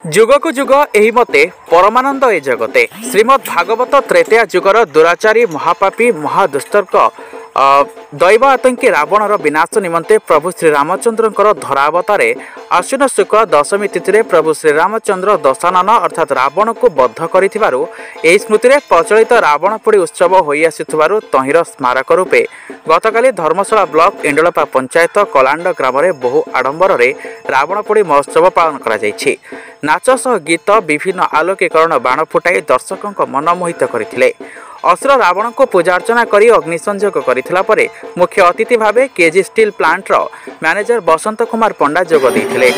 जुगकु जुग एही मते परमानंद ए जगते श्रीमद् भागवत त्रेतया जुगर दुराचारी महापापी महादुष्टर्क दैव आतंकी रावणर विनाश निमंते प्रभु श्रीरामचंद्र धरावतारे आश्विन शुक्ल दशमी तिथि प्रभु श्रीरामचंद्र दशानन अर्थात रावण को बद्ध करिथिबारु एही स्मृति रे प्रचलित रावणपोड़ी उत्सव होई आसिथुबारु तहिर स्मारक रूपे गतकाली धर्मशाला ब्लॉक इंडलपा पंचायत कलांड ग्राम में बहु आडंबर रावणपोड़ी महोत्सव पालन करा जायछि। नाच सह गीत विभिन्न आलोकीकरण बाण फुटाई दर्शकों मन मोहित करथिले। असुर रावण को पूजा अर्चना करी अग्निसंयोग करथिला परे मुख्य अतिथि भावे KG steel planter manager Basant Kumar पंडा जोग दैथिले।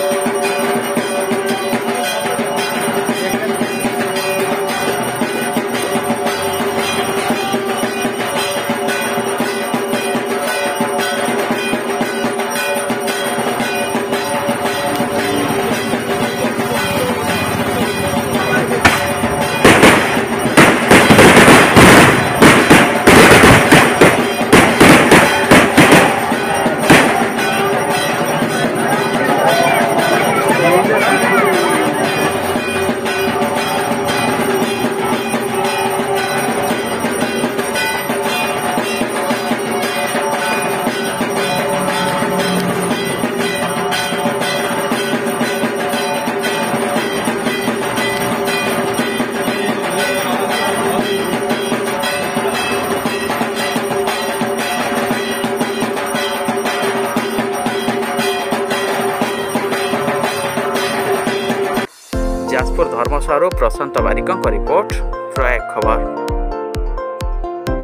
जाजपुर धर्मशाला प्रशांत बारिकों रिपोर्ट प्रयाग खबर।